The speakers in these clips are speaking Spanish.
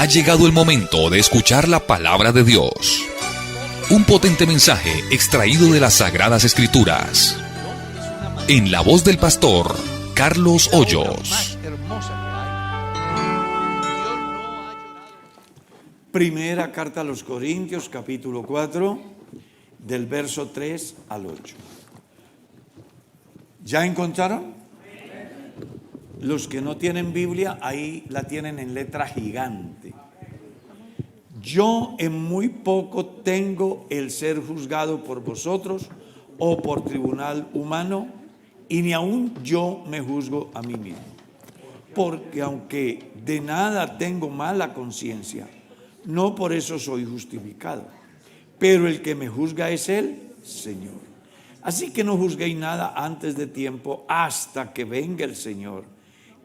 Ha llegado el momento de escuchar la palabra de Dios. Un potente mensaje extraído de las Sagradas Escrituras. En la voz del pastor Carlos Hoyos. Primera carta a los Corintios, capítulo 4, del verso 3 al 8. ¿Ya encontraron? Los que no tienen Biblia, ahí la tienen en letra gigante. Yo en muy poco tengo el ser juzgado por vosotros o por tribunal humano, y ni aun yo me juzgo a mí mismo. Porque aunque de nada tengo mala conciencia, no por eso soy justificado. Pero el que me juzga es el Señor. Así que no juzguéis nada antes de tiempo, hasta que venga el Señor,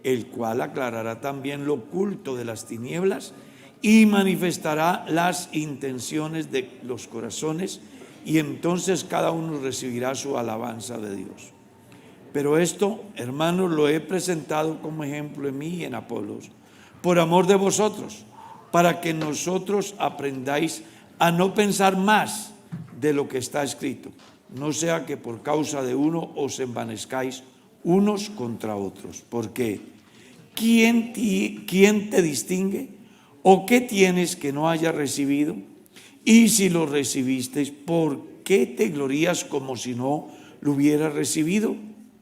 el cual aclarará también lo oculto de las tinieblas y manifestará las intenciones de los corazones, y entonces cada uno recibirá su alabanza de Dios. Pero esto, hermanos, lo he presentado como ejemplo en mí y en Apolos, por amor de vosotros, para que nosotros aprendáis a no pensar más de lo que está escrito, no sea que por causa de uno os envanezcáis unos contra otros. Porque ¿quién te distingue? ¿O qué tienes que no hayas recibido? Y si lo recibisteis, ¿por qué te glorías como si no lo hubieras recibido?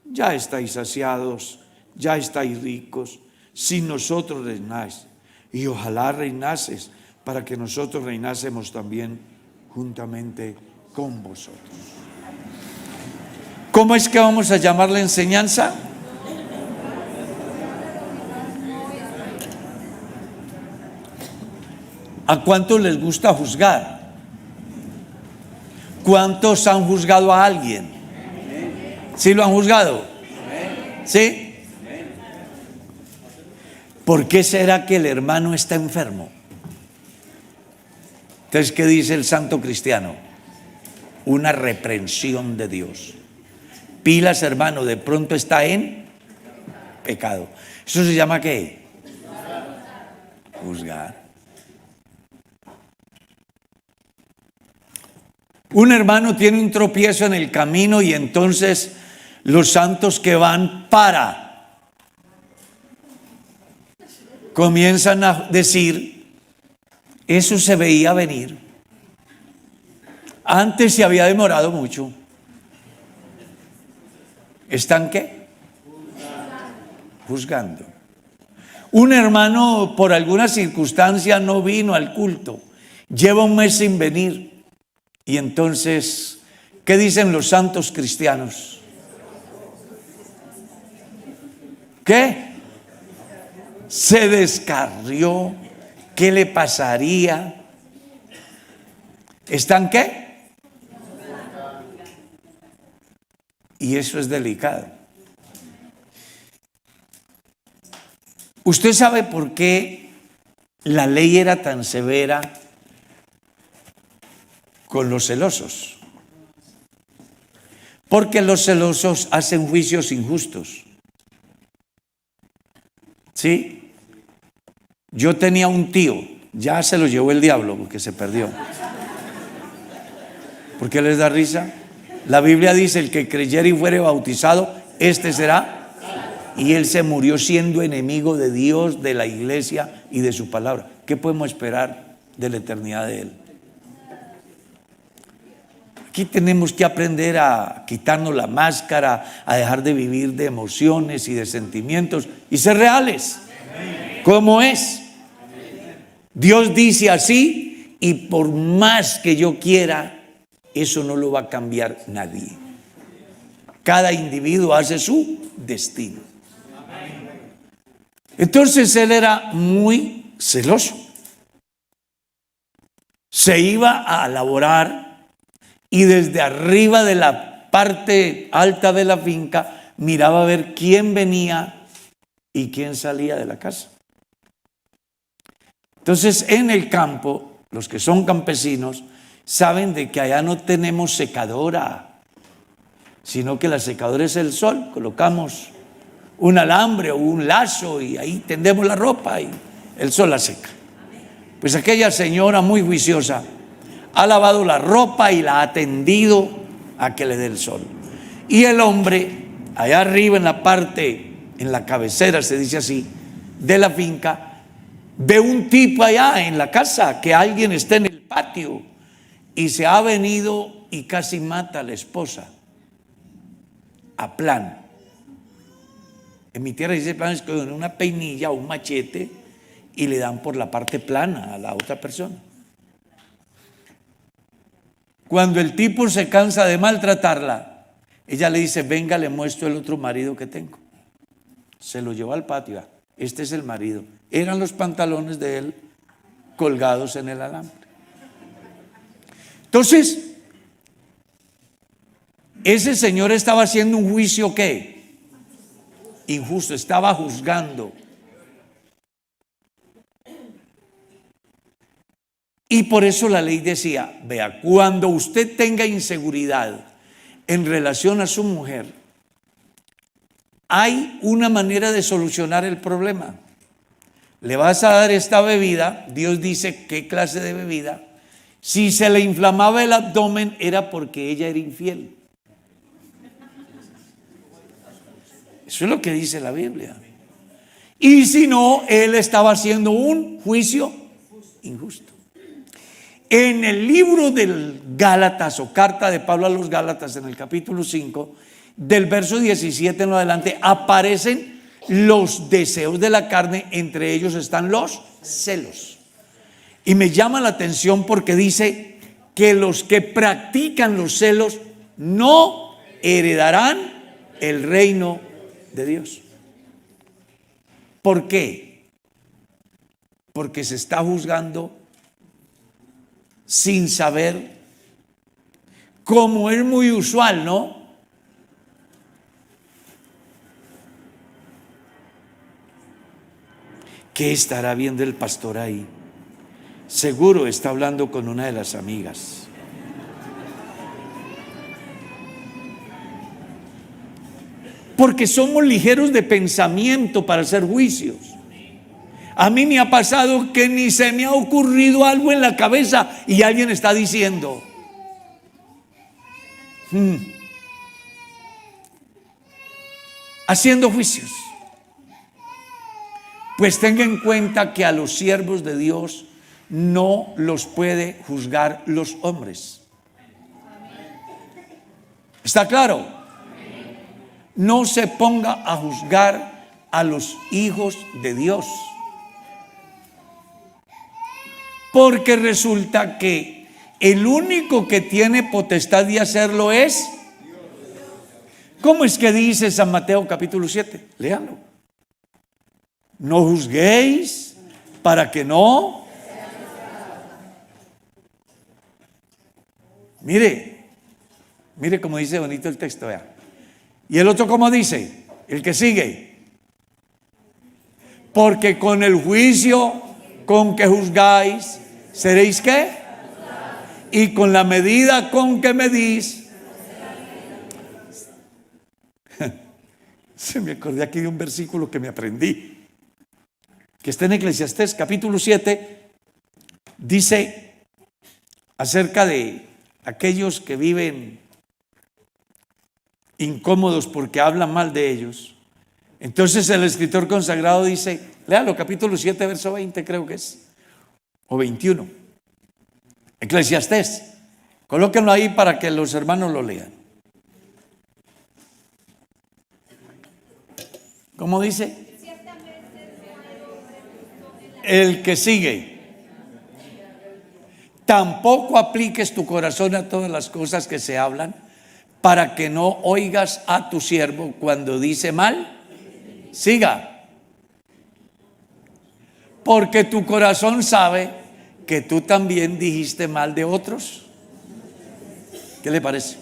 Ya estáis saciados, ya estáis ricos, sin nosotros reináis. Y ojalá reinases, para que nosotros reinásemos también juntamente con vosotros. ¿Cómo es que vamos a llamar la enseñanza? ¿A cuántos les gusta juzgar? ¿Cuántos han juzgado a alguien? ¿Sí lo han juzgado? ¿Sí? ¿Por qué será que el hermano está enfermo? Entonces, ¿qué dice el santo cristiano? Una reprensión de Dios. Pilas, hermano, de pronto está en pecado. ¿Eso se llama qué? Juzgar. Un hermano tiene un tropiezo en el camino y entonces los santos que van comienzan a decir, eso se veía venir. Antes se había demorado mucho. ¿Están qué? Juzgando. Un hermano por alguna circunstancia no vino al culto, lleva un mes sin venir. Y entonces, ¿qué dicen los santos cristianos? ¿Qué? Se descarrió. ¿Qué le pasaría? ¿Están qué? Y eso es delicado. ¿Usted sabe por qué la ley era tan severa con los celosos? Porque los celosos hacen juicios injustos. ¿Sí? Yo tenía un tío, ya se lo llevó el diablo porque se perdió. ¿Por qué les da risa? La Biblia dice, el que creyere y fuere bautizado, este será. Y él se murió siendo enemigo de Dios, de la iglesia y de su palabra. ¿Qué podemos esperar de la eternidad de él? Aquí tenemos que aprender a quitarnos la máscara, a dejar de vivir de emociones y de sentimientos y ser reales, como es. Dios dice así, y por más que yo quiera, eso no lo va a cambiar nadie. Cada individuo hace su destino. Entonces él era muy celoso. Se iba a laborar y desde arriba de la parte alta de la finca miraba a ver quién venía y quién salía de la casa. Entonces, en el campo, los que son campesinos saben de que allá no tenemos secadora, sino que la secadora es el sol. Colocamos un alambre o un lazo y ahí tendemos la ropa y el sol la seca. Pues aquella señora muy juiciosa ha lavado la ropa y la ha atendido a que le dé el sol. Y el hombre, allá arriba en la parte, en la cabecera, se dice así, de la finca, ve un tipo allá en la casa, que alguien está en el patio, y se ha venido y casi mata a la esposa a plan. En mi tierra dice plan, es con una peinilla o un machete y le dan por la parte plana a la otra persona. Cuando el tipo se cansa de maltratarla, ella le dice: venga, le muestro el otro marido que tengo. Se lo llevó al patio. Este es el marido. Eran los pantalones de él colgados en el alambre. Entonces, ese señor estaba haciendo un juicio, ¿qué? Injusto, estaba juzgando. Y por eso la ley decía: vea, cuando usted tenga inseguridad en relación a su mujer, hay una manera de solucionar el problema. Le vas a dar esta bebida. Dios dice qué clase de bebida. Si se le inflamaba el abdomen, era porque ella era infiel. Eso es lo que dice la Biblia. Y si no, él estaba haciendo un juicio injusto. En el libro del Gálatas, o carta de Pablo a los Gálatas, en el capítulo 5, del verso 17 en adelante, aparecen los deseos de la carne. Entre ellos están los celos. Y me llama la atención porque dice que los que practican los celos no heredarán el reino de Dios. ¿Por qué? Porque se está juzgando sin saber, como es muy usual, ¿no? ¿Qué estará viendo el pastor ahí? Seguro está hablando con una de las amigas. Porque somos ligeros de pensamiento para hacer juicios. A mí me ha pasado que ni se me ha ocurrido algo en la cabeza y alguien está diciendo: haciendo juicios. Pues tenga en cuenta que a los siervos de Dios no los puede juzgar los hombres. ¿Está claro? No se ponga a juzgar a los hijos de Dios, porque resulta que el único que tiene potestad de hacerlo es. ¿Cómo es que dice San Mateo capítulo 7? Léanlo. No juzguéis para que no. Mire cómo dice bonito el texto, vea. Y el otro, ¿cómo dice? El que sigue: porque con el juicio con que juzgáis, ¿seréis qué? Y con la medida con que medís. Se me acordé aquí de un versículo que me aprendí, que está en Eclesiastés capítulo 7. Dice acerca de aquellos que viven incómodos porque hablan mal de ellos. Entonces el escritor consagrado dice, léalo, capítulo 7, verso 20 creo que es, o 21, Eclesiastés. Colóquenlo ahí para que los hermanos lo lean. ¿Cómo dice? El que sigue: tampoco apliques tu corazón a todas las cosas que se hablan, para que no oigas a tu siervo cuando dice mal. Siga. Porque tu corazón sabe que tú también dijiste mal de otros. ¿Qué le parece?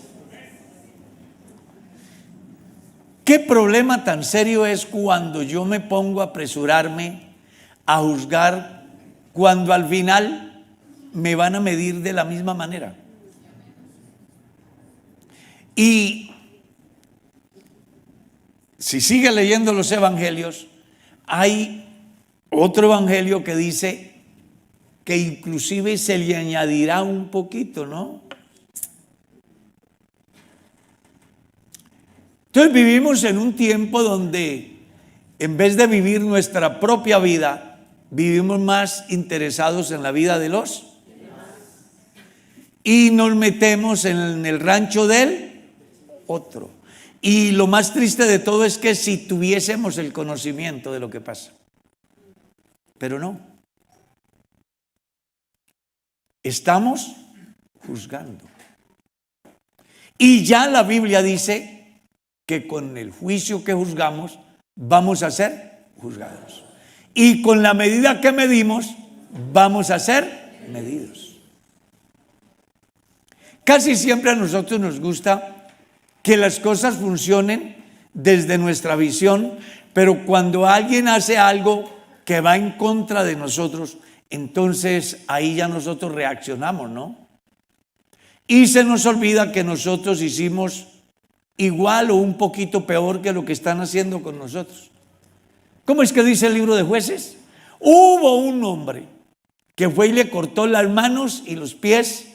¿Qué problema tan serio es cuando yo me pongo a apresurarme a juzgar, cuando al final me van a medir de la misma manera? Y si sigue leyendo los evangelios, hay otro evangelio que dice que inclusive se le añadirá un poquito, ¿no? Entonces vivimos en un tiempo donde en vez de vivir nuestra propia vida, vivimos más interesados en la vida de los y nos metemos en el rancho del otro. Y lo más triste de todo es que si tuviésemos el conocimiento de lo que pasa, pero no. Estamos juzgando. Y ya la Biblia dice que con el juicio que juzgamos vamos a ser juzgados. Y con la medida que medimos vamos a ser medidos. Casi siempre a nosotros nos gusta que las cosas funcionen desde nuestra visión, pero cuando alguien hace algo que va en contra de nosotros, entonces ahí ya nosotros reaccionamos, ¿no? Y se nos olvida que nosotros hicimos igual o un poquito peor que lo que están haciendo con nosotros. ¿Cómo es que dice el libro de Jueces? Hubo un hombre que fue y le cortó las manos y los pies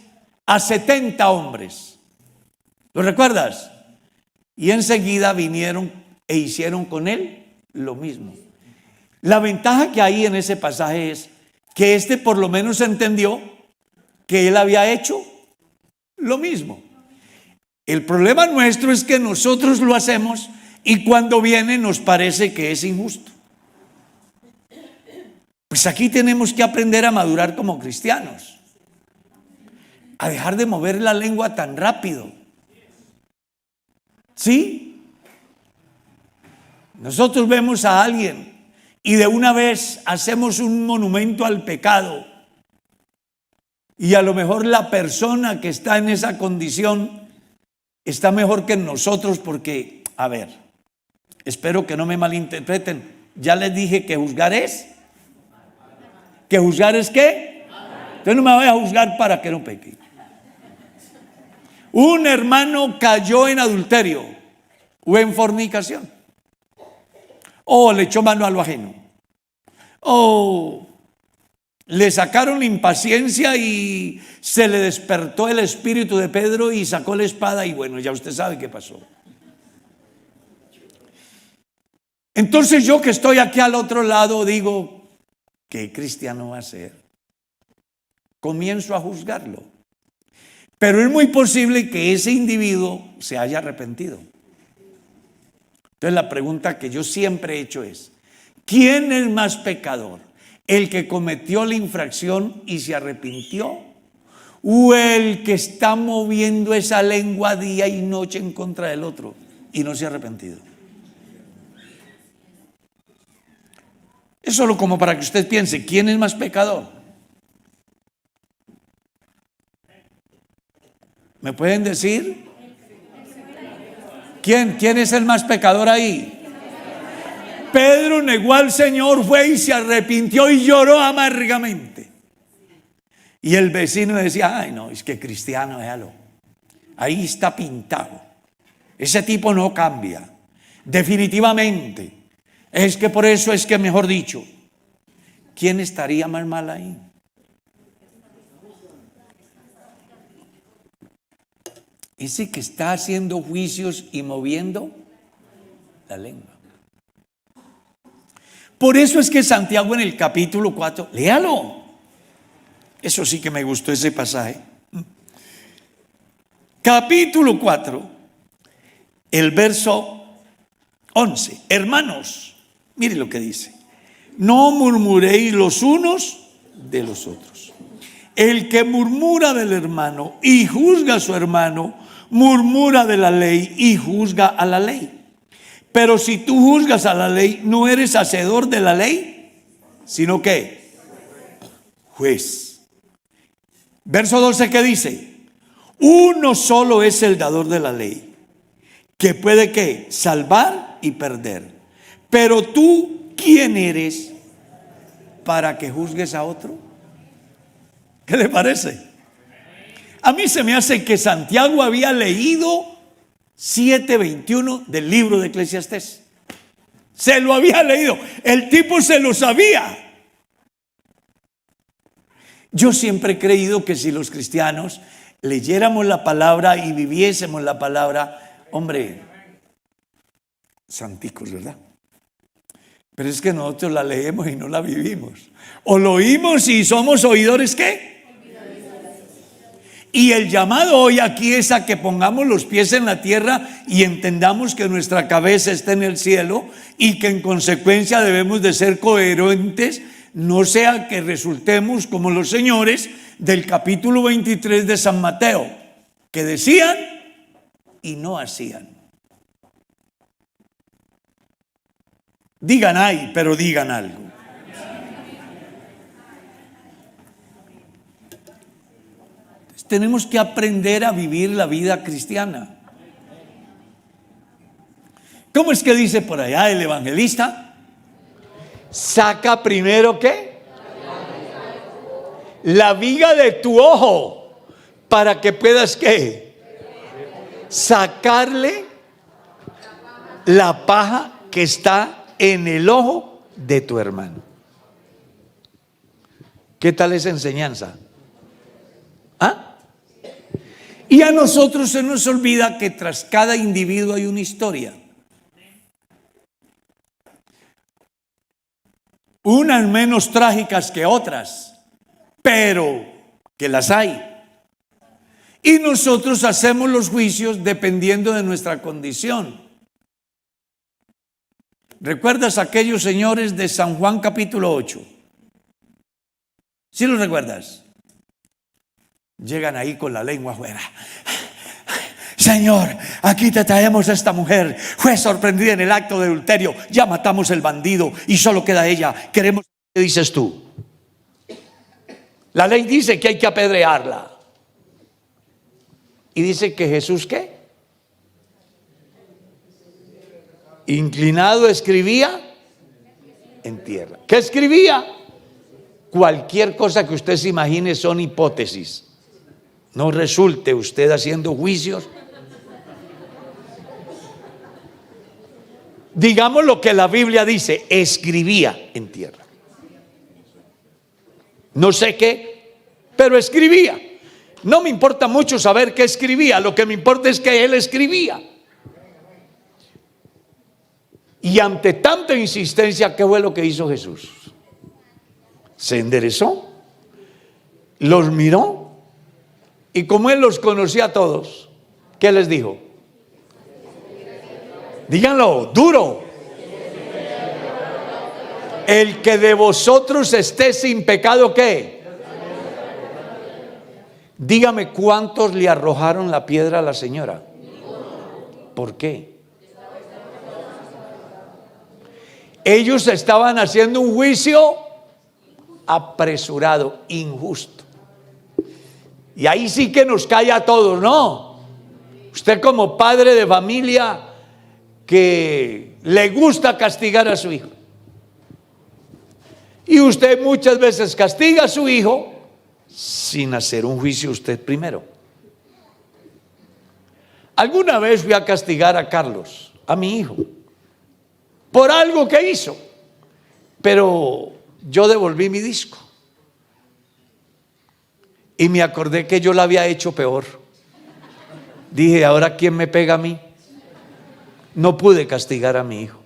a 70 hombres. ¿Lo recuerdas? Y enseguida vinieron e hicieron con él lo mismo. La ventaja que hay en ese pasaje es que este por lo menos entendió que él había hecho lo mismo. El problema nuestro es que nosotros lo hacemos y cuando viene nos parece que es injusto. Pues aquí tenemos que aprender a madurar como cristianos, a dejar de mover la lengua tan rápido. ¿Sí? Nosotros vemos a alguien y de una vez hacemos un monumento al pecado. Y a lo mejor la persona que está en esa condición está mejor que nosotros porque, a ver, espero que no me malinterpreten. Ya les dije que juzgar es. ¿Que juzgar es qué? Entonces no me voy a juzgar para que no peque. Un hermano cayó en adulterio o en fornicación. O le echó mano a lo ajeno. O le sacaron impaciencia y se le despertó el espíritu de Pedro y sacó la espada y bueno, ya usted sabe qué pasó. Entonces yo que estoy aquí al otro lado digo, ¿qué cristiano va a ser? Comienzo a juzgarlo. Pero es muy posible que ese individuo se haya arrepentido. Entonces la pregunta que yo siempre he hecho es, ¿quién es más pecador? ¿El que cometió la infracción y se arrepintió? ¿O el que está moviendo esa lengua día y noche en contra del otro y no se ha arrepentido? Es solo como para que usted piense, ¿quién es más pecador? ¿Me pueden decir? ¿Quién es el más pecador ahí? Pedro negó al Señor, fue y se arrepintió y lloró amargamente. Y el vecino decía, ay no, es que cristiano, déjalo. Ahí está pintado. Ese tipo no cambia. Definitivamente. Es que por eso es que, mejor dicho, ¿quién estaría más mal ahí? Ese que está haciendo juicios y moviendo la lengua. Por eso es que Santiago en el capítulo 4, léalo. Eso sí que me gustó ese pasaje. Capítulo 4, el verso 11. Hermanos, mire lo que dice. No murmuréis los unos de los otros. El que murmura del hermano y juzga a su hermano, murmura de la ley y juzga a la ley. Pero si tú juzgas a la ley, no eres hacedor de la ley, sino que juez. Verso 12, ¿qué dice? Uno solo es el dador de la ley, que puede ¿qué? Salvar y perder. Pero tú, ¿quién eres para que juzgues a otro? ¿Qué le parece? A mí se me hace que Santiago había leído 7:21 del libro de Eclesiastés. Se lo había leído. El tipo se lo sabía. Yo siempre he creído que si los cristianos leyéramos la palabra y viviésemos la palabra, hombre, santicos, ¿verdad? Pero es que nosotros la leemos y no la vivimos. O lo oímos y somos oidores, ¿qué? Y el llamado hoy aquí es a que pongamos los pies en la tierra y entendamos que nuestra cabeza está en el cielo y que en consecuencia debemos de ser coherentes, no sea que resultemos como los señores del capítulo 23 de San Mateo, que decían y no hacían. Digan ay, pero digan algo. Tenemos que aprender a vivir la vida cristiana. ¿Cómo es que dice por allá el evangelista? Saca primero ¿qué? La viga de tu ojo para que puedas ¿qué? Sacarle la paja que está en el ojo de tu hermano. ¿Qué tal esa enseñanza? ¿Ah? Y a nosotros se nos olvida que tras cada individuo hay una historia. Unas menos trágicas que otras, pero que las hay. Y nosotros hacemos los juicios dependiendo de nuestra condición. ¿Recuerdas aquellos señores de San Juan capítulo 8? ¿Sí los recuerdas? Llegan ahí con la lengua afuera. Señor, aquí te traemos a esta mujer. Fue sorprendida en el acto de adulterio. Ya matamos el bandido y solo queda ella. Queremos, ¿qué dices tú? La ley dice que hay que apedrearla. Y dice que Jesús, ¿qué? Inclinado escribía en tierra. ¿Qué escribía? Cualquier cosa que usted se imagine son hipótesis. No resulte usted haciendo juicios. Digamos lo que la Biblia dice, escribía en tierra. No sé qué, pero escribía. No me importa mucho saber qué escribía, lo que me importa es que él escribía. Y ante tanta insistencia, ¿qué fue lo que hizo Jesús? Se enderezó, los miró. Y como él los conocía a todos, ¿qué les dijo? Díganlo, duro. El que de vosotros esté sin pecado, ¿qué? Dígame, ¿cuántos le arrojaron la piedra a la señora? ¿Por qué? Ellos estaban haciendo un juicio apresurado, injusto. Y ahí sí que nos cae a todos, ¿no? Usted como padre de familia que le gusta castigar a su hijo. Y usted muchas veces castiga a su hijo sin hacer un juicio usted primero. Alguna vez fui a castigar a Carlos, a mi hijo, por algo que hizo. Pero yo devolví mi disco. Y me acordé que yo la había hecho peor. Dije, ¿ahora quién me pega a mí? No pude castigar a mi hijo.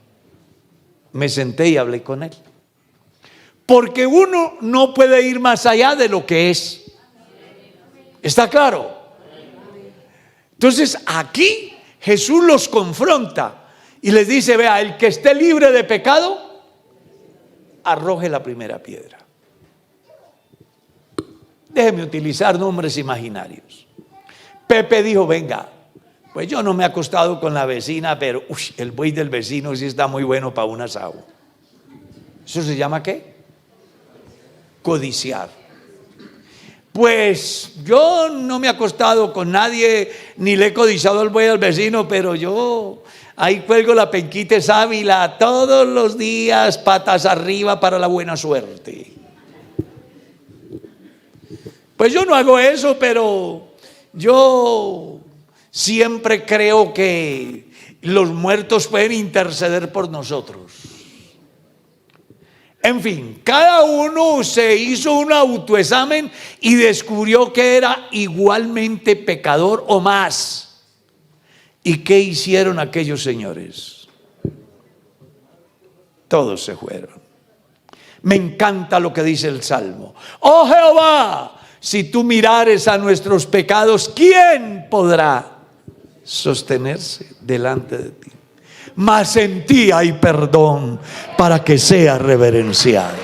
Me senté y hablé con él. Porque uno no puede ir más allá de lo que es. ¿Está claro? Entonces aquí Jesús los confronta y les dice, vea, el que esté libre de pecado, arroje la primera piedra. Déjeme utilizar nombres imaginarios. Pepe dijo, venga, pues yo no me he acostado con la vecina, pero el buey del vecino sí está muy bueno para un asado. ¿Eso se llama qué? Codiciar. Pues yo no me he acostado con nadie, ni le he codiciado al buey del vecino, pero yo ahí cuelgo la penquita de sábila todos los días, patas arriba para la buena suerte. Pues yo no hago eso, pero yo siempre creo que los muertos pueden interceder por nosotros. En fin, cada uno se hizo un autoexamen y descubrió que era igualmente pecador o más. ¿Y qué hicieron aquellos señores? Todos se fueron. Me encanta lo que dice el Salmo. Oh Jehová, si tú mirares a nuestros pecados, ¿quién podrá sostenerse delante de ti? Mas en ti hay perdón para que sea reverenciado.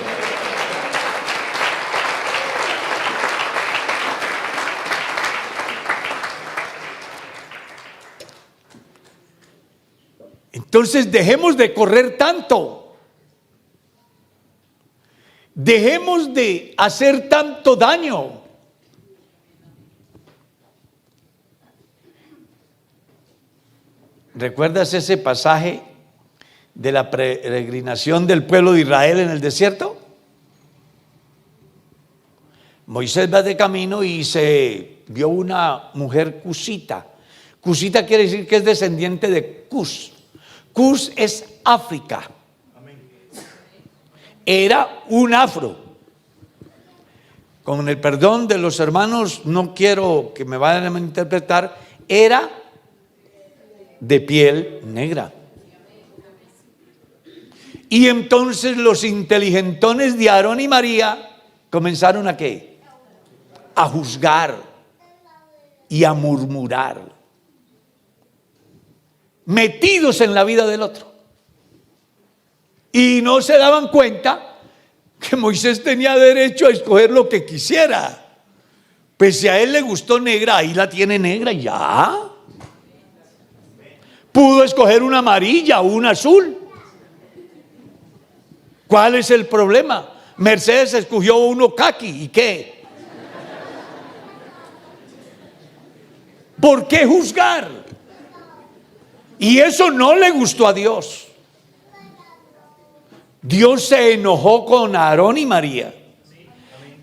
Entonces dejemos de correr tanto. Dejemos de hacer tanto daño. ¿Recuerdas ese pasaje de la peregrinación del pueblo de Israel en el desierto? Moisés va de camino y se vio una mujer cusita. Cusita quiere decir que es descendiente de Cus. Cus es África. Era un afro. Con el perdón de los hermanos, no quiero que me vayan a interpretar, era de piel negra. Y entonces los inteligentones de Aarón y María comenzaron ¿a qué? A juzgar y a murmurar, metidos en la vida del otro. Y no se daban cuenta que Moisés tenía derecho a escoger lo que quisiera. Pues si a él le gustó negra, ahí la tiene negra y ya. Pudo escoger una amarilla o una azul. ¿Cuál es el problema? Mercedes escogió uno caqui. ¿Y qué? ¿Por qué juzgar? Y eso no le gustó a Dios. Dios se enojó con Aarón y María.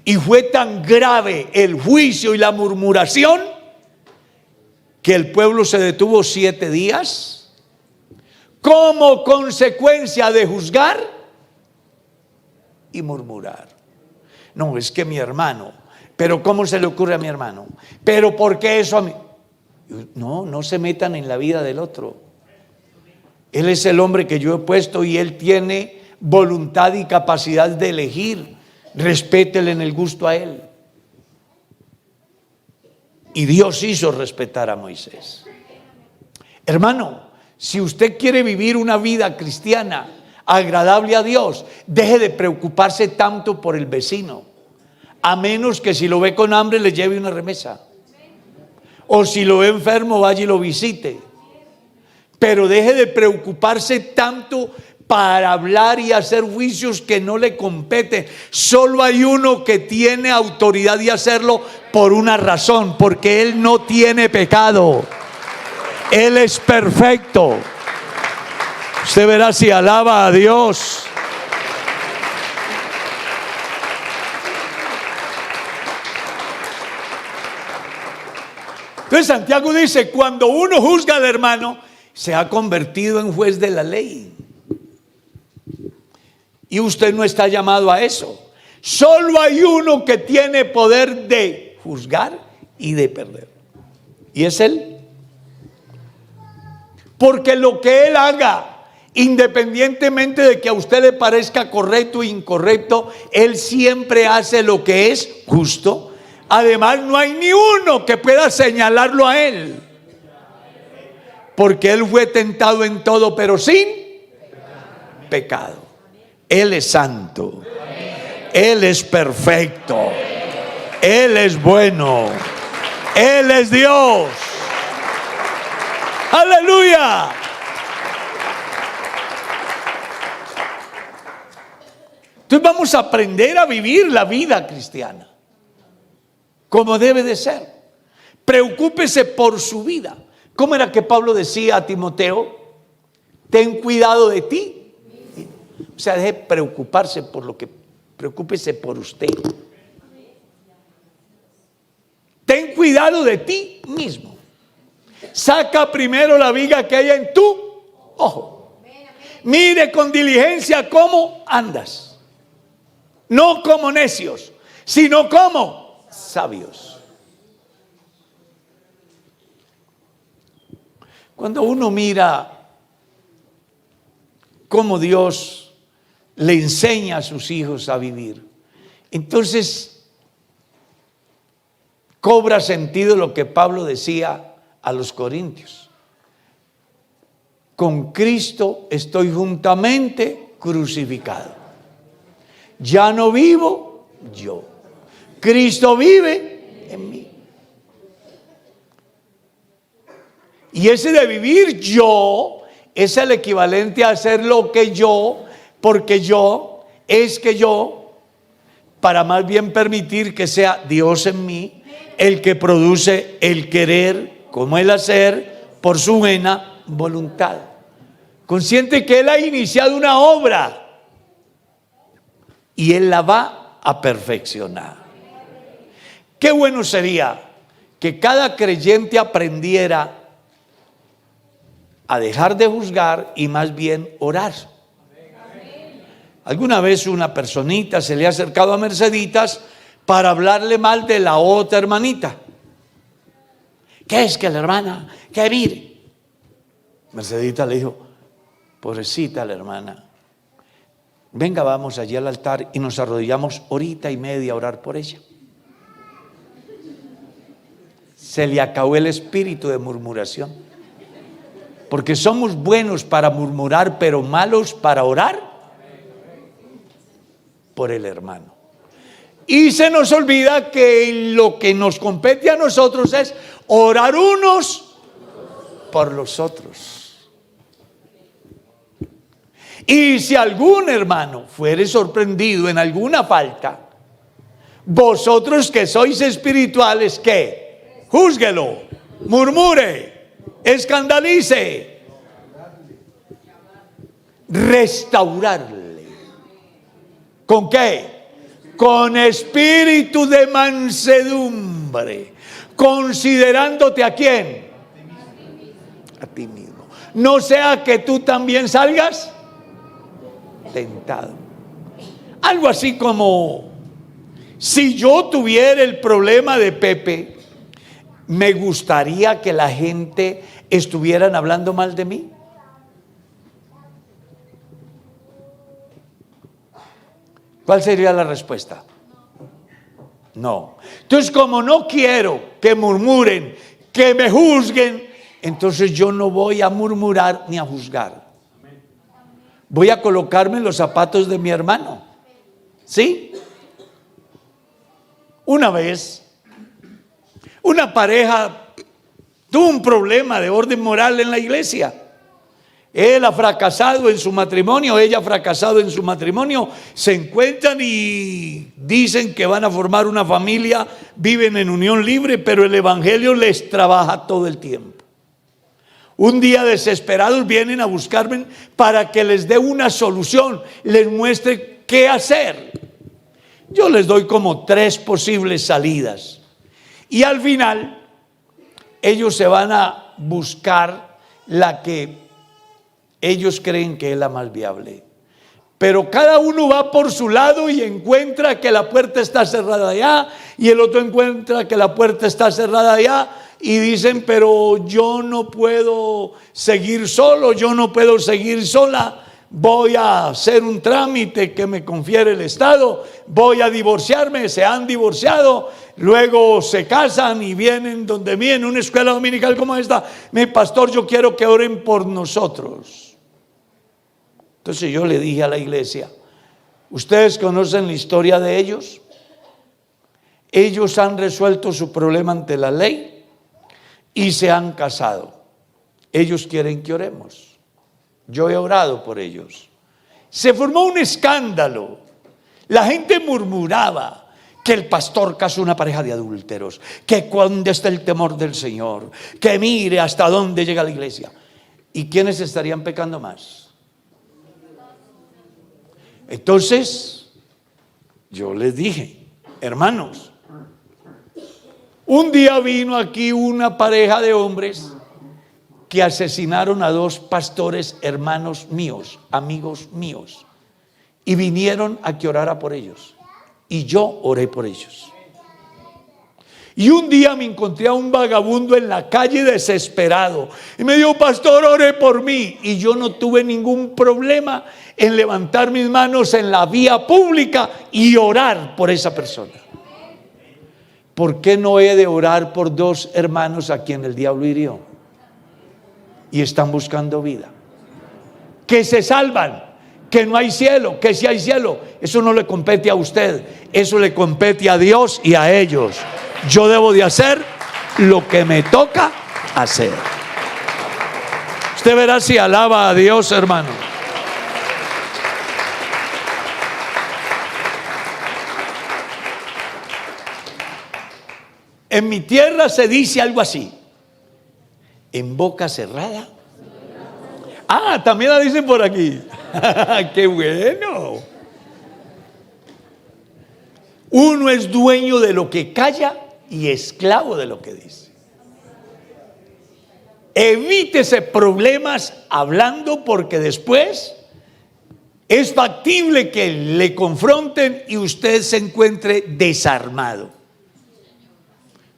Y fue tan grave el juicio y la murmuración que el pueblo se detuvo 7 días como consecuencia de juzgar y murmurar. No, es que mi hermano, pero ¿cómo se le ocurre a mi hermano? Pero ¿por qué eso a mí? No, no se metan en la vida del otro. Él es el hombre que yo he puesto y él tiene voluntad y capacidad de elegir. Respétele en el gusto a él. Y Dios hizo respetar a Moisés. Hermano, si usted quiere vivir una vida cristiana agradable a Dios, deje de preocuparse tanto por el vecino, a menos que si lo ve con hambre le lleve una remesa, o si lo ve enfermo vaya y lo visite. Pero deje de preocuparse tanto para hablar y hacer juicios que no le competen. Solo hay uno que tiene autoridad de hacerlo por una razón, porque Él no tiene pecado. Él es perfecto. Usted verá si alaba a Dios. Entonces Santiago dice, cuando uno juzga al hermano, se ha convertido en juez de la ley. Y usted no está llamado a eso. Solo hay uno que tiene poder de juzgar y de perder. Y es Él. Porque lo que Él haga, independientemente de que a usted le parezca correcto o incorrecto, Él siempre hace lo que es justo. Además, no hay ni uno que pueda señalarlo a Él. Porque Él fue tentado en todo, pero sin pecado. Él es santo. Él es perfecto. Él es bueno. Él es Dios. Aleluya. Entonces vamos a aprender a vivir la vida cristiana como debe de ser. Preocúpese por su vida. ¿Cómo era que Pablo decía a Timoteo? Ten cuidado de ti. O sea, deje preocuparse por lo que, preocúpese por usted. Ten cuidado de ti mismo. Saca primero la viga que hay en tu ojo. Mire con diligencia cómo andas. no como necios, sino como sabios. Cuando uno mira cómo Dios le enseña a sus hijos a vivir, entonces cobra sentido lo que Pablo decía a los corintios: con Cristo estoy juntamente crucificado. Ya no vivo yo, Cristo vive en mí. Y ese de vivir yo es el equivalente a hacer lo que yo, porque yo es que yo, para más bien permitir que sea Dios en mí el que produce el querer como el hacer por su buena voluntad. Consciente que Él ha iniciado una obra y Él la va a perfeccionar. Qué bueno sería que cada creyente aprendiera a dejar de juzgar y más bien orar. Alguna vez una personita se le ha acercado a Merceditas para hablarle mal de la otra hermanita. ¿Qué es que la hermana? ¿Qué mire? Mercedita le dijo: pobrecita la hermana, venga, vamos allí al altar y nos arrodillamos horita y media a orar por ella. Se le acabó el espíritu de murmuración. Porque somos buenos para murmurar, pero malos para orar por el hermano. Y se nos olvida que lo que nos compete a nosotros es orar unos por los otros. Y si algún hermano fuere sorprendido en alguna falta, vosotros que sois espirituales, ¿qué? Júzguelo, murmure, escandalice, restaurarle. ¿Con qué? Con espíritu de mansedumbre, considerándote ¿a quién? A ti mismo. No sea que tú también salgas tentado. Algo así como: si yo tuviera el problema de Pepe, me gustaría que la gente estuvieran hablando mal de mí. ¿Cuál sería la respuesta? No. Entonces, como no quiero que murmuren, que me juzguen, entonces yo no voy a murmurar ni a juzgar. Voy a colocarme en los zapatos de mi hermano. ¿Sí? Una vez una pareja tuvo un problema de orden moral en la iglesia. Él ha fracasado en su matrimonio, ella ha fracasado en su matrimonio. Se encuentran y dicen que van a formar una familia, viven en unión libre, pero el evangelio les trabaja todo el tiempo. Un día desesperados vienen a buscarme para que les dé una solución, les muestre qué hacer. Yo les doy como 3 posibles salidas. Y al final, ellos se van a buscar la que ellos creen que es la más viable. Pero cada uno va por su lado y encuentra que la puerta está cerrada allá, y el otro encuentra que la puerta está cerrada allá, y dicen: pero yo no puedo seguir solo, yo no puedo seguir sola. Voy a hacer un trámite que me confiere el Estado, voy a divorciarme. Se han divorciado, luego se casan y vienen donde mí en una escuela dominical como esta: mi pastor, yo quiero que oren por nosotros. Entonces yo le dije a la iglesia: ¿ustedes conocen la historia de ellos? Ellos han resuelto su problema ante la ley y se han casado. Ellos quieren que oremos. Yo he orado por ellos. Se formó un escándalo. La gente murmuraba que el pastor casó una pareja de adúlteros, que cuando está el temor del Señor, que mire hasta dónde llega la iglesia. ¿Y quiénes estarían pecando más? Entonces yo les dije: hermanos, un día vino aquí una pareja de hombres que asesinaron a 2 pastores hermanos míos, amigos míos. y vinieron a que orara por ellos. Y yo oré por ellos. Y un día me encontré a un vagabundo en la calle desesperado. Y me dijo: pastor, ore por mí. Y yo no tuve ningún problema en levantar mis manos en la vía pública y orar por esa persona. ¿Por qué no he de orar por dos hermanos a quien el diablo hirió? Y están buscando vida. Que se salvan, que no hay cielo, que si hay cielo. Eso no le compete a usted, eso le compete a Dios y a ellos. Yo debo de hacer lo que me toca hacer. Usted verá si alaba a Dios, hermano. En mi tierra se dice algo así: en boca cerrada. Ah, también la dicen por aquí. ¡Qué bueno! Uno es dueño de lo que calla y esclavo de lo que dice. Evítese problemas hablando, porque después es factible que le confronten y usted se encuentre desarmado.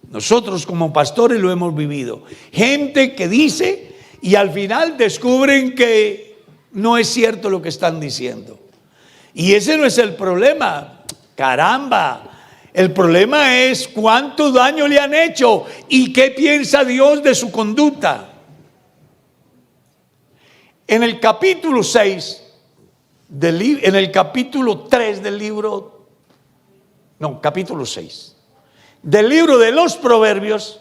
Nosotros como pastores lo hemos vivido. Gente que dice y al final descubren que no es cierto lo que están diciendo. Y ese no es el problema. Caramba. El problema es cuánto daño le han hecho y qué piensa Dios de su conducta. En el capítulo 6, en el capítulo 3 del libro, no, capítulo 6, del libro de los Proverbios,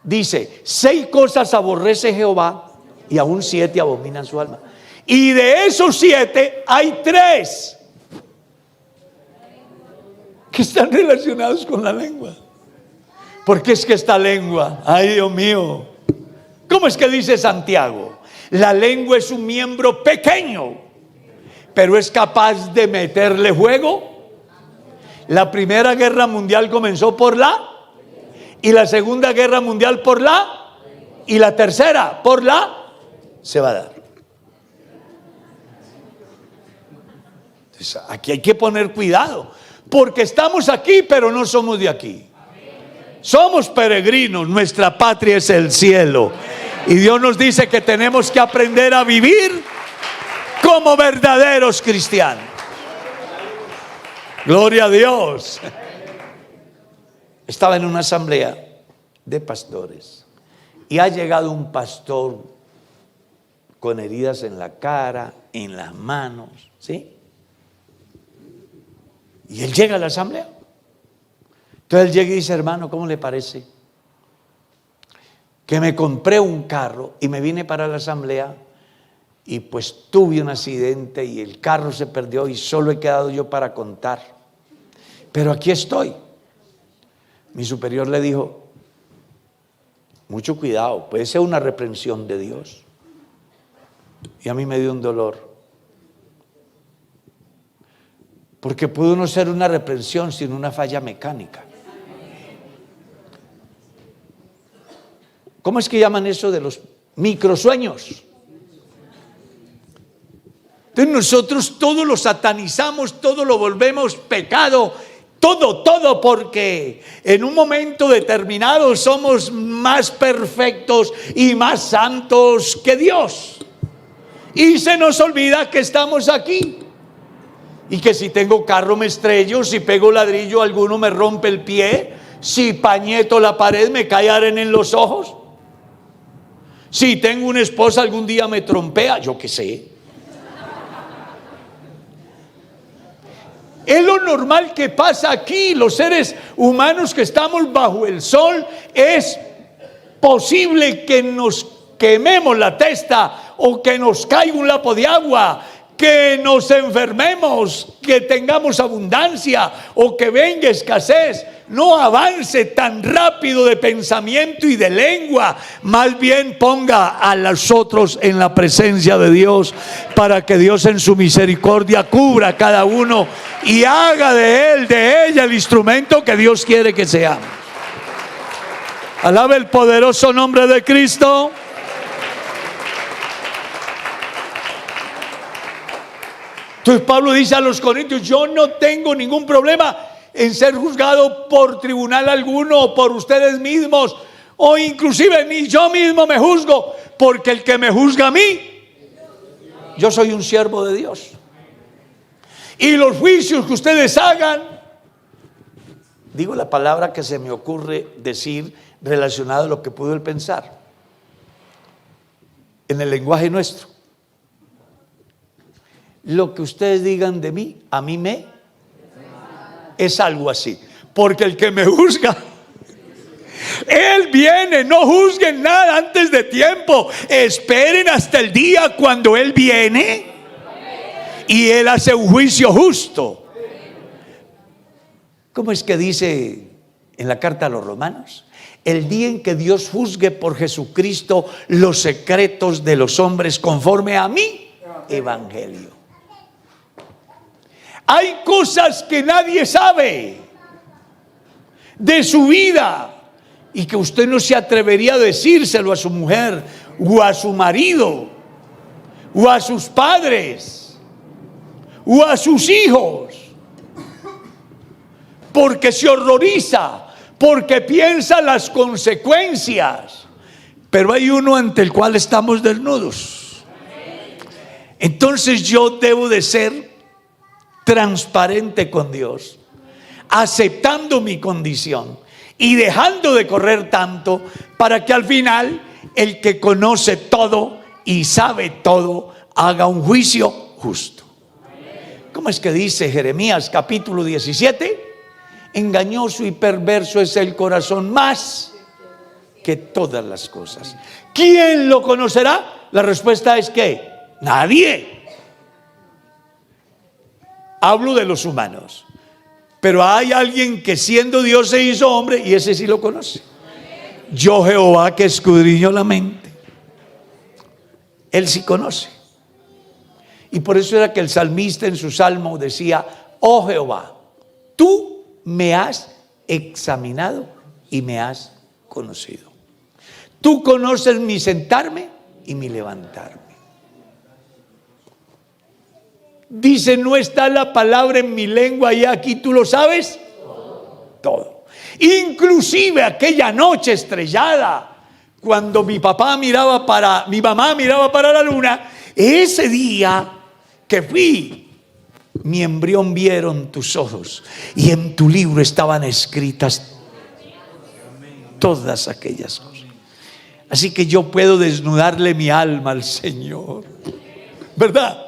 dice: 6 cosas aborrece Jehová y aún 7 abominan su alma. Y de esos 7 hay 3 que están relacionados con la lengua. Porque es que esta lengua, ay Dios mío, ¿cómo es que dice Santiago? La lengua es un miembro pequeño, pero es capaz de meterle fuego. La Primera Guerra Mundial comenzó por la, y la Segunda Guerra Mundial por la, y la tercera por la, se va a dar. Entonces, aquí hay que poner cuidado, porque estamos aquí, pero no somos de aquí. Somos peregrinos, nuestra patria es el cielo. Y Dios nos dice que tenemos que aprender a vivir como verdaderos cristianos. Gloria a Dios. Estaba en una asamblea de pastores y ha llegado un pastor con heridas en la cara, en las manos, ¿sí? Y él llega a la asamblea. Entonces él llega y dice: hermano, ¿cómo le parece que me compré un carro y me vine para la asamblea y pues tuve un accidente y el carro se perdió y solo he quedado yo para contar? Pero aquí estoy. Mi superior le dijo: mucho cuidado, puede ser una reprensión de Dios. Y a mí me dio un dolor, porque pudo no ser una reprensión sino una falla mecánica. ¿Cómo es que llaman eso de los microsueños? Entonces nosotros todo lo satanizamos, todo lo volvemos pecado, todo, porque en un momento determinado somos más perfectos y más santos que Dios. Y se nos olvida que estamos aquí. Y que si tengo carro me estrello, si pego ladrillo alguno me rompe el pie, si pañeto la pared me cae arena en los ojos, si tengo una esposa algún día me trompea, yo qué sé. Es lo normal que pasa aquí. Los seres humanos que estamos bajo el sol, es posible que nos quememos la testa o que nos caiga un lapo de agua, que nos enfermemos, que tengamos abundancia o que venga escasez. No avance tan rápido de pensamiento y de lengua. Más bien ponga a los otros en la presencia de Dios, para que Dios en su misericordia cubra a cada uno y haga de él, de ella, el instrumento que Dios quiere que seamos. Alabe el poderoso nombre de Cristo. Entonces Pablo dice a los corintios: yo no tengo ningún problema en ser juzgado por tribunal alguno, o por ustedes mismos, o inclusive ni yo mismo me juzgo, porque el que me juzga a mí, yo soy un siervo de Dios. Y los juicios que ustedes hagan, digo la palabra que se me ocurre decir relacionado a lo que pudo él pensar, en el lenguaje nuestro: lo que ustedes digan de mí, a mí me es algo así, porque el que me juzga, él viene. No juzguen nada antes de tiempo, esperen hasta el día cuando él viene y él hace un juicio justo. ¿Cómo es que dice en la carta a los Romanos? El día en que Dios juzgue por Jesucristo los secretos de los hombres conforme a mi evangelio. Hay cosas que nadie sabe de su vida y que usted no se atrevería a decírselo a su mujer, o a su marido, o a sus padres, o a sus hijos, porque se horroriza, porque piensa las consecuencias. Pero hay uno ante el cual estamos desnudos. Entonces yo debo de ser transparente con Dios, aceptando mi condición y dejando de correr tanto, para que al final el que conoce todo y sabe todo haga un juicio justo. ¿Cómo es que dice Jeremías capítulo 17? Engañoso y perverso es el corazón más que todas las cosas. ¿Quién lo conocerá? La respuesta es que nadie. Hablo de los humanos, pero hay alguien que siendo Dios se hizo hombre, y ese sí lo conoce. Yo, Jehová, que escudriño la mente. Él sí conoce. Y por eso era que el salmista en su salmo decía: oh Jehová, tú me has examinado y me has conocido. Tú conoces mi sentarme y mi levantarme. Dice: no está la palabra en mi lengua, y aquí tú lo sabes todo. Inclusive aquella noche estrellada, cuando mi mamá miraba para la luna, ese día que fui, mi embrión vieron tus ojos, y en tu libro estaban escritas todas aquellas cosas. Así que yo puedo desnudarle mi alma al Señor, ¿verdad?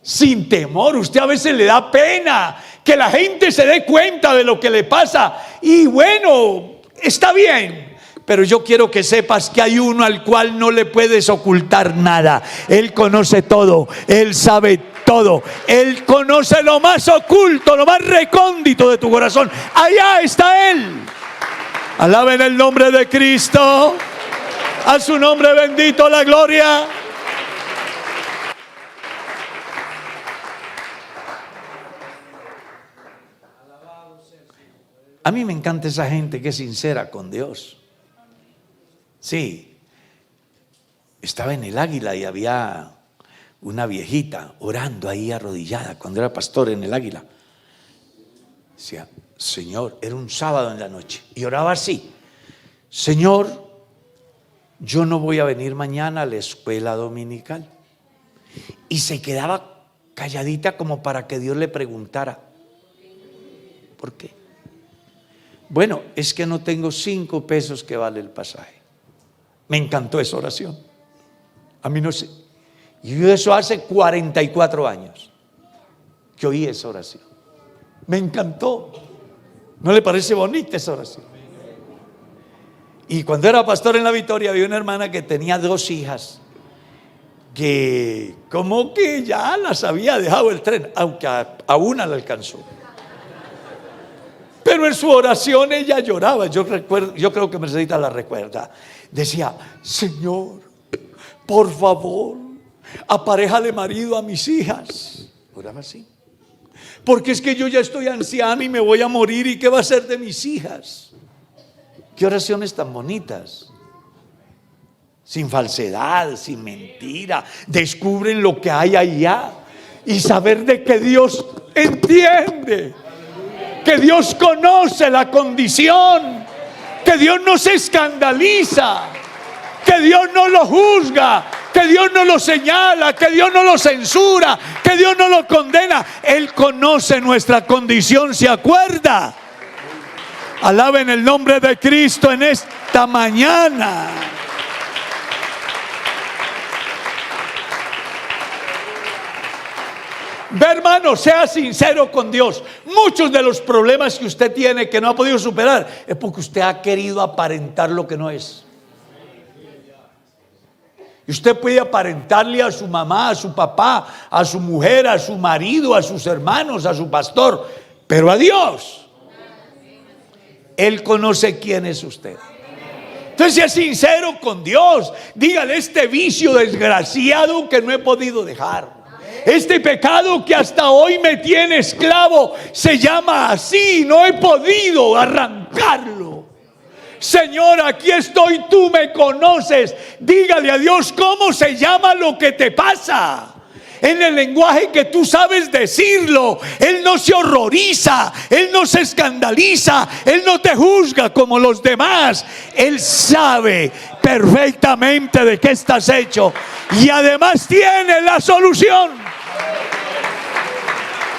Sin temor. Usted a veces le da pena que la gente se dé cuenta de lo que le pasa, y bueno, está bien, pero yo quiero que sepas que hay uno al cual no le puedes ocultar nada. Él conoce todo, Él sabe todo, Él conoce lo más oculto, lo más recóndito de tu corazón. Allá está Él. Alaben el nombre de Cristo. A su nombre bendito la gloria. A mí me encanta esa gente que es sincera con Dios. Sí, estaba en el Águila y había una viejita orando ahí arrodillada cuando era pastor en el Águila. Decía: Señor, era un sábado en la noche, y oraba así: Señor, yo no voy a venir mañana a la escuela dominical. Y se quedaba calladita como para que Dios le preguntara: ¿por qué? Bueno, es que no tengo 5 pesos que vale el pasaje. Me encantó esa oración. A mí no sé. Y eso hace 44 años que oí esa oración. Me encantó. ¿No le parece bonita esa oración? Y cuando era pastor en La Victoria, había una hermana que tenía 2 hijas que como que ya las había dejado el tren, aunque a una la alcanzó. Pero en su oración ella lloraba. Yo creo que Mercedita la recuerda. Decía: Señor, por favor, aparéjale marido a mis hijas. Oraba así. Porque es que yo ya estoy anciana y me voy a morir, ¿y qué va a ser de mis hijas? Qué oraciones tan bonitas. Sin falsedad, sin mentira. Descubren lo que hay allá. y saber de que Dios entiende, que Dios conoce la condición, que Dios no se escandaliza, que Dios no lo juzga, que Dios no lo señala, que Dios no lo censura, que Dios no lo condena. Él conoce nuestra condición, ¿se acuerda? Alaben el nombre de Cristo en esta mañana. Ve, hermano, sea sincero con Dios. Muchos de los problemas que usted tiene que no ha podido superar es porque usted ha querido aparentar lo que no es. Y usted puede aparentarle a su mamá, a su papá, a su mujer, a su marido, a sus hermanos, a su pastor, pero a Dios, Él conoce quién es usted. Entonces, sea sincero con Dios. Dígale: este vicio desgraciado que no he podido dejar, este pecado que hasta hoy me tiene esclavo, se llama así, no he podido arrancarlo. Señor, aquí estoy, tú me conoces. Dígale a Dios cómo se llama lo que te pasa, en el lenguaje que tú sabes decirlo. Él no se horroriza, Él no se escandaliza, Él no te juzga como los demás. Él sabe perfectamente de qué estás hecho y además tiene la solución.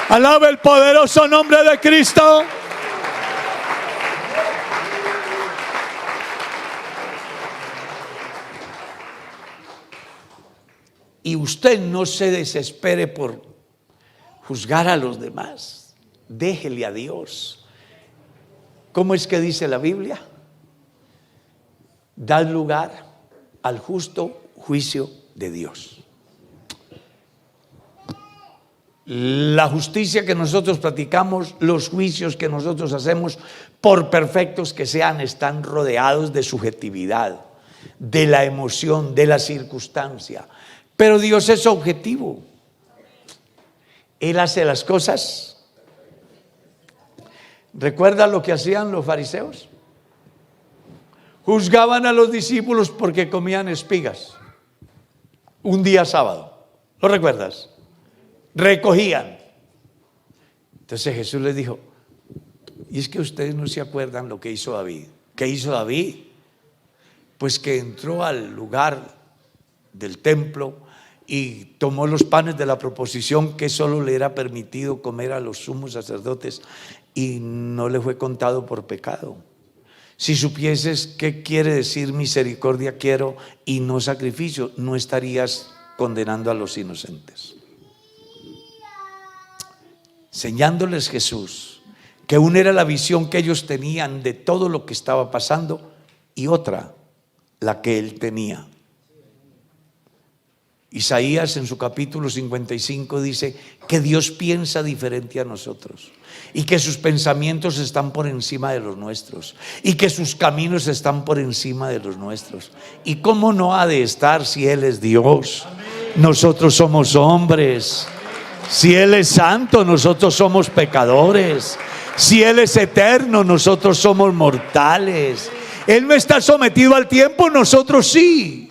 Alaba el poderoso nombre de Cristo. Y usted no se desespere por juzgar a los demás. Déjele a Dios. ¿Cómo es que dice la Biblia? Da lugar al justo juicio de Dios. La justicia que nosotros practicamos, los juicios que nosotros hacemos, por perfectos que sean, están rodeados de subjetividad, de la emoción, de la circunstancia. Pero Dios es objetivo. Él hace las cosas. ¿Recuerda lo que hacían los fariseos? Juzgaban a los discípulos porque comían espigas un día sábado. ¿Lo recuerdas? Recogían. Entonces Jesús les dijo: y es que ustedes no se acuerdan lo que hizo David. ¿Qué hizo David? Pues que entró al lugar del templo y tomó los panes de la proposición que solo le era permitido comer a los sumos sacerdotes y no le fue contado por pecado. Si supieses qué quiere decir misericordia quiero y no sacrificio, no estarías condenando a los inocentes. Enseñándoles Jesús que una era la visión que ellos tenían de todo lo que estaba pasando y otra la que Él tenía. Isaías en su capítulo 55 dice que Dios piensa diferente a nosotros y que sus pensamientos están por encima de los nuestros y que sus caminos están por encima de los nuestros. ¿Y cómo no ha de estar si Él es Dios? Nosotros somos hombres. Si Él es santo, nosotros somos pecadores. Si Él es eterno, nosotros somos mortales. Él no está sometido al tiempo, nosotros sí.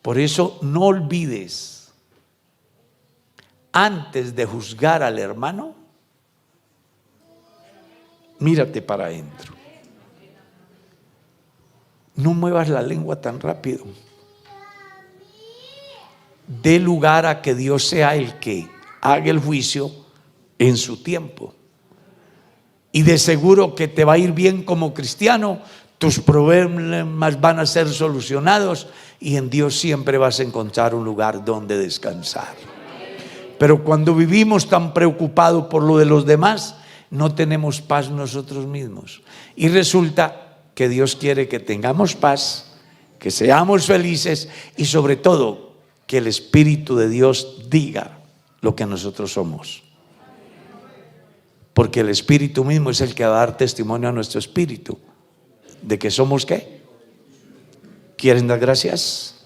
Por eso no olvides, antes de juzgar al hermano, mírate para adentro. No muevas la lengua tan rápido. Dé lugar a que Dios sea el que haga el juicio en su tiempo. Y de seguro que te va a ir bien como cristiano. Tus problemas van a ser solucionados y en Dios siempre vas a encontrar un lugar donde descansar. Pero cuando vivimos tan preocupados por lo de los demás, no tenemos paz nosotros mismos. Y resulta que Dios quiere que tengamos paz, que seamos felices y sobre todo que el Espíritu de Dios diga lo que nosotros somos. Porque el Espíritu mismo es el que va a dar testimonio a nuestro espíritu de que somos ¿qué? ¿Quieren dar gracias?